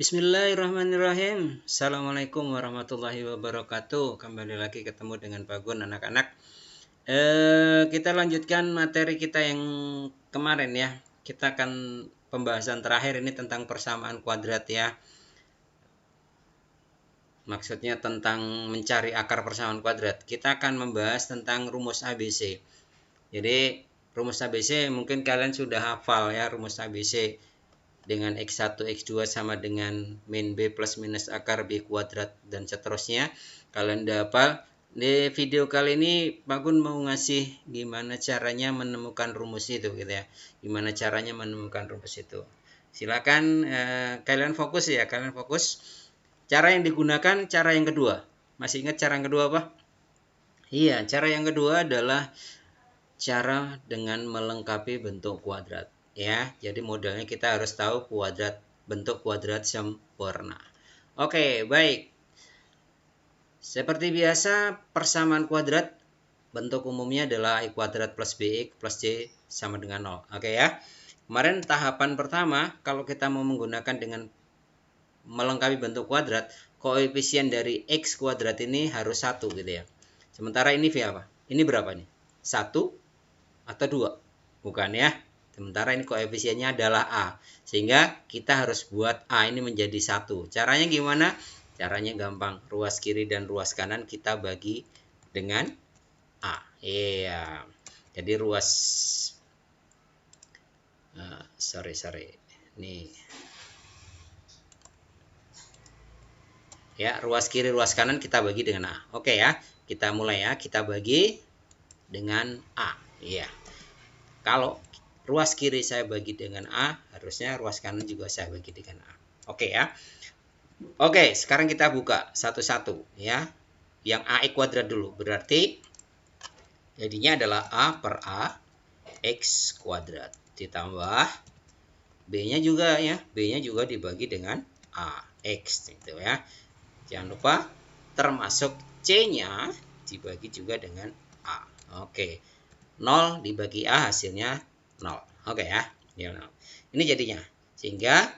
Bismillahirrahmanirrahim. Assalamualaikum warahmatullahi wabarakatuh. Kembali lagi ketemu dengan Pak Gun, anak-anak. Kita lanjutkan materi kita yang kemarin ya. Kita akan pembahasan terakhir ini tentang persamaan kuadrat ya. Maksudnya tentang mencari akar persamaan kuadrat. Kita akan membahas tentang rumus ABC. Jadi rumus ABC mungkin kalian sudah hafal ya, rumus ABC. Dengan X1, X2 sama dengan min B plus minus akar B kuadrat dan seterusnya. Kalian udah hafal? Di video kali ini Pak Gun mau ngasih gimana caranya menemukan rumus itu gitu ya. Gimana caranya menemukan rumus itu. Silakan kalian fokus ya, kalian fokus. Cara yang digunakan cara yang kedua. Masih ingat cara yang kedua apa? Iya, cara yang kedua adalah cara dengan melengkapi bentuk kuadrat. Ya, jadi modalnya kita harus tahu bentuk kuadrat sempurna. Oke, baik. Seperti biasa, persamaan kuadrat bentuk umumnya adalah I kuadrat plus BX plus C sama dengan 0. Oke ya. Kemarin tahapan pertama, kalau kita mau menggunakan dengan melengkapi bentuk kuadrat, koefisien dari X kuadrat ini harus 1 gitu ya. Sementara ini V apa? Ini berapa nih? 1 atau 2? Bukan ya. Sementara ini koefisiennya adalah A. Sehingga kita harus buat A ini menjadi 1. Caranya gimana? Caranya gampang. Ruas kiri dan ruas kanan kita bagi dengan A. Iya. Jadi ruas Nih. Ya, ruas kiri ruas kanan kita bagi dengan A. Oke ya. Kita mulai ya. Kita bagi dengan A. Iya. Kalau ruas kiri saya bagi dengan A, harusnya ruas kanan juga saya bagi dengan A. Oke ya. Oke, sekarang kita buka satu-satu ya. Yang A kuadrat dulu. Berarti jadinya adalah A per A X kuadrat. Ditambah B-nya juga ya. B-nya juga dibagi dengan A X gitu ya. Jangan lupa termasuk C-nya dibagi juga dengan A. Oke. 0 dibagi A hasilnya 0. Oke ya. Ini jadinya. Sehingga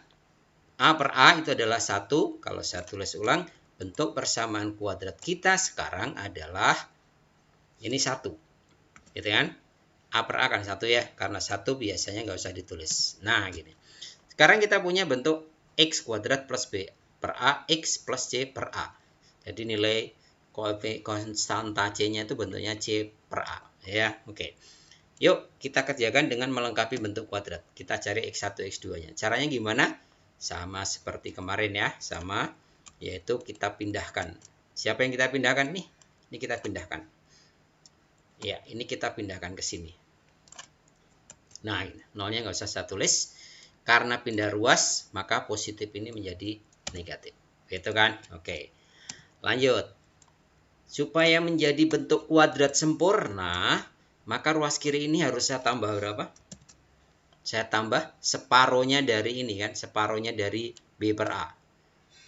A per A itu adalah 1. Kalau saya tulis ulang, bentuk persamaan kuadrat kita sekarang adalah ini 1. Gitu kan? A per A kan 1 ya. Karena 1 biasanya nggak usah ditulis. Nah gini. Sekarang kita punya bentuk X kuadrat plus B per A X plus C per A. Jadi nilai konstanta C-nya itu bentuknya C per A. Ya, oke. Yuk kita kerjakan dengan melengkapi bentuk kuadrat. Kita cari X1, X2-nya. Caranya gimana? Sama seperti kemarin ya. Sama, yaitu kita pindahkan. Siapa yang kita pindahkan nih? Ini kita pindahkan. Ya, ini kita pindahkan ke sini. Nah, nolnya nggak usah saya tulis. Karena pindah ruas, maka positif ini menjadi negatif. Gitu kan? Oke. Lanjut. Supaya menjadi bentuk kuadrat sempurna, maka ruas kiri ini harus saya tambah berapa? Saya tambah separohnya dari ini kan, separohnya dari B per A.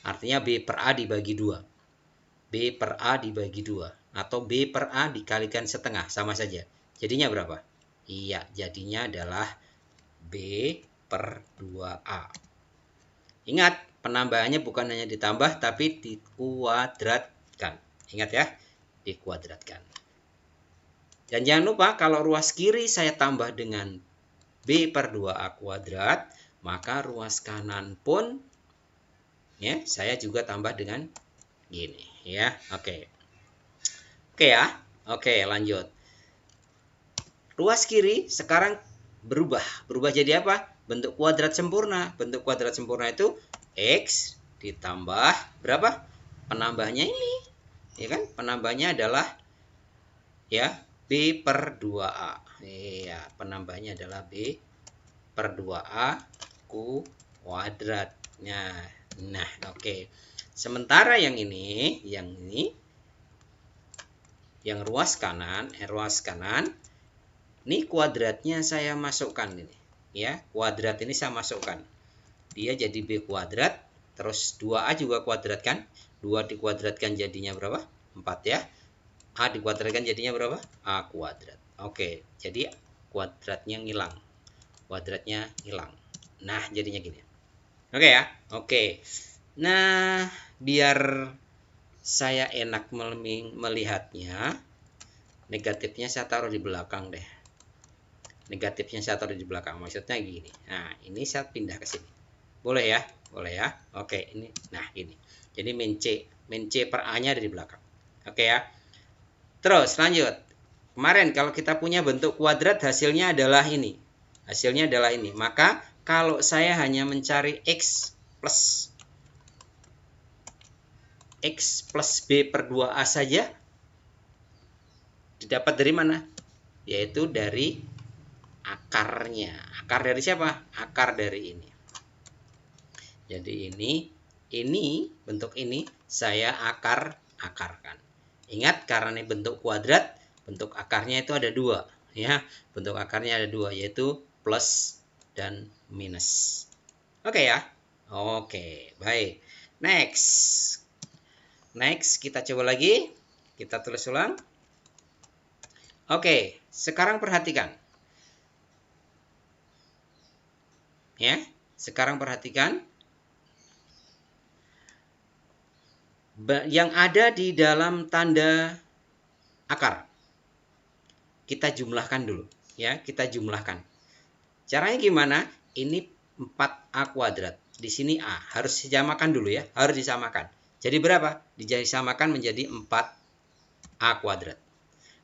Artinya B per A dibagi 2. B per A dibagi 2. Atau B per A dikalikan setengah, sama saja. Jadinya berapa? Iya, jadinya adalah B per 2A. Ingat, penambahannya bukan hanya ditambah, tapi dikuadratkan. Ingat ya, dikuadratkan. Dan jangan lupa kalau ruas kiri saya tambah dengan B per 2A kuadrat, maka ruas kanan pun ya saya juga tambah dengan gini ya. Oke. Oke ya. Oke, lanjut. Ruas kiri sekarang berubah. Berubah jadi apa? Bentuk kuadrat sempurna. Bentuk kuadrat sempurna itu X ditambah berapa? Penambahnya ini. Ya kan? Penambahnya adalah ya B per 2A. Iya, penambahnya adalah B per 2A kuadratnya. Nah, oke. Sementara yang ini, yang ruas kanan, ini kuadratnya saya masukkan ini. Ya, kuadrat ini saya masukkan. Dia jadi B kuadrat, terus 2A juga kuadrat kan? 2 dikuadratkan jadinya berapa? 4 ya. A dikuadratkan jadinya berapa? A kuadrat. Oke, jadi kuadratnya ngilang. Kuadratnya hilang. Nah, jadinya gini. Oke ya. Oke. Nah, biar saya enak melihatnya, negatifnya saya taruh di belakang deh. Negatifnya saya taruh di belakang. Maksudnya gini. Nah, ini saya pindah ke sini. Boleh ya? Boleh ya? Oke, ini. Nah, ini. Jadi min C per A-nya ada di belakang. Oke ya. Terus lanjut. Kemarin kalau kita punya bentuk kuadrat hasilnya adalah ini. Hasilnya adalah ini. Maka kalau saya hanya mencari X plus B per 2A saja, didapat dari mana? Yaitu dari akarnya. Akar dari siapa? Akar dari ini. Jadi ini bentuk ini saya akarkan. Ingat, karena ini bentuk kuadrat, bentuk akarnya itu ada dua, ya. Bentuk akarnya ada dua, yaitu plus dan minus. Oke ya. Oke, baik. Next, kita coba lagi. Kita tulis ulang. Oke, sekarang perhatikan. Ya, sekarang perhatikan. Yang ada di dalam tanda akar. Kita jumlahkan dulu. Ya, kita jumlahkan. Caranya gimana? Ini 4A kuadrat. Di sini A. Harus disamakan dulu ya. Harus disamakan. Jadi berapa? Disamakan menjadi 4A kuadrat.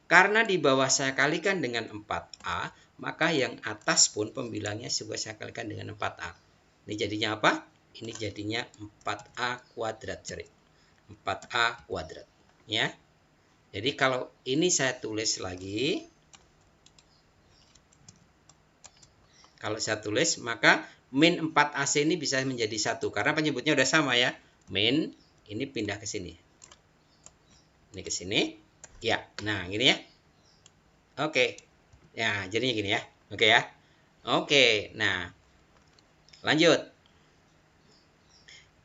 Karena di bawah saya kalikan dengan 4A, maka yang atas pun pembilangnya juga saya kalikan dengan 4A. Ini jadinya apa? Ini jadinya 4A kuadrat, ceri. 4A kuadrat. Ya. Jadi kalau ini saya tulis lagi, kalau saya tulis, maka min 4AC ini bisa menjadi 1. Karena penyebutnya udah sama ya. Min, ini pindah ke sini. Ini ke sini. Ya, nah gini ya. Oke. Ya, jadinya gini ya. Oke ya. Oke, nah. Lanjut.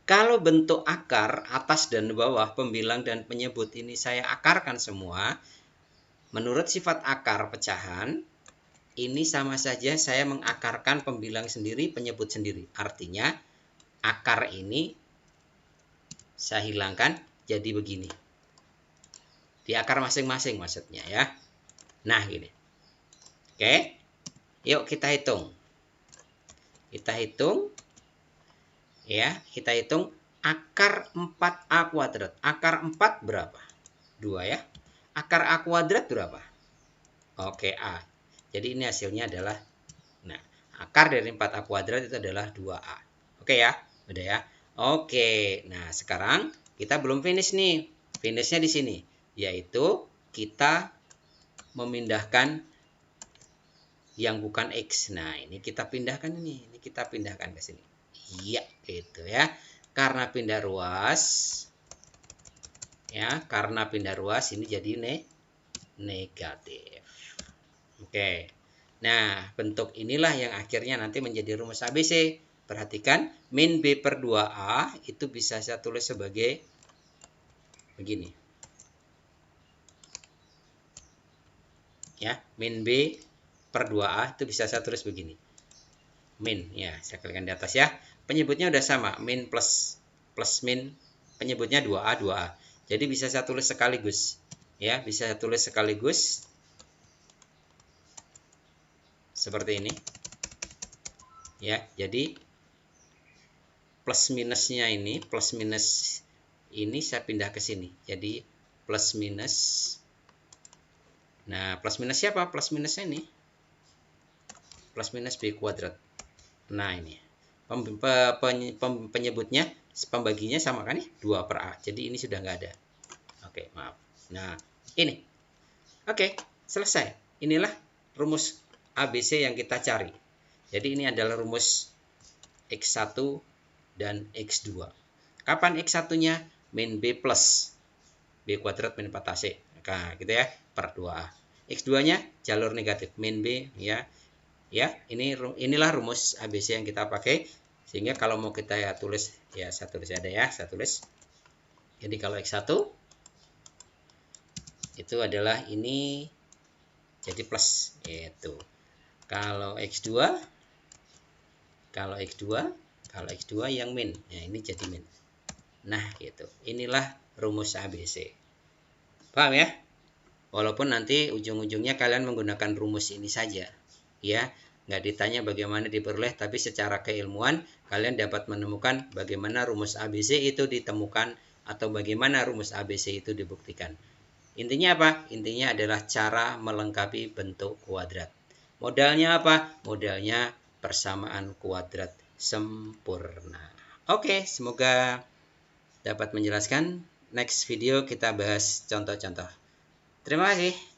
Kalau bentuk akar, atas dan bawah, pembilang dan penyebut ini saya akarkan semua. Menurut sifat akar pecahan, ini sama saja saya mengakarkan pembilang sendiri, penyebut sendiri. Artinya, akar ini saya hilangkan jadi begini. Di akar masing-masing maksudnya ya. Nah, gini. Oke. Yuk kita hitung. Kita hitung. Ya, kita hitung akar 4A kuadrat. Akar 4 berapa? 2 ya. Akar A kuadrat berapa? Oke, A. Jadi ini hasilnya adalah, nah, akar dari 4A kuadrat itu adalah 2A. Oke ya, udah ya. Oke, nah sekarang kita belum finish nih. Finishnya di sini, yaitu kita memindahkan yang bukan X. Nah, ini kita pindahkan ini kita pindahkan ke sini. Iya, gitu ya. Karena pindah ruas, ya, karena pindah ruas ini jadi negatif. Oke. Nah, bentuk inilah yang akhirnya nanti menjadi rumus ABC. Perhatikan, min B per 2A itu bisa saya tulis sebagai begini. Ya, min B per 2A itu bisa saya tulis begini. Min, ya, saya klikkan di atas ya. Penyebutnya udah sama, min plus min, penyebutnya 2A, 2A. Jadi bisa saya tulis sekaligus. Ya, bisa saya tulis sekaligus. Seperti ini. Ya, jadi plus minusnya ini, plus minus ini saya pindah ke sini. Jadi plus minus. Nah, plus minus siapa? Plus minusnya ini. Plus minus B kuadrat. Nah, ini. Penyebutnya, pembaginya sama kan nih? 2 per A. Jadi ini sudah nggak ada. Oke, maaf. Nah, ini. Oke, selesai. Inilah rumus ABC yang kita cari. Jadi ini adalah rumus X1 dan X2. Kapan X1-nya? Min B plus B kuadrat min 4AC. Nah, gitu ya, per 2A. X2-nya jalur negatif, min B ya. Ya, inilah rumus ABC yang kita pakai. Sehingga kalau mau kita tulis, ya saya tulis ada ya, saya tulis. Jadi kalau X1 itu adalah ini jadi plus, yaitu. Kalau X2 Kalau X2 yang min. Ya, ini jadi min. Nah, gitu. Inilah rumus ABC. Paham ya? Walaupun nanti ujung-ujungnya kalian menggunakan rumus ini saja. Ya, nggak ditanya bagaimana diperoleh, tapi secara keilmuan kalian dapat menemukan bagaimana rumus ABC itu ditemukan atau bagaimana rumus ABC itu dibuktikan. Intinya apa? Intinya adalah cara melengkapi bentuk kuadrat. Modalnya apa? Modalnya persamaan kuadrat sempurna. Oke, semoga dapat menjelaskan. Next video kita bahas contoh-contoh. Terima kasih.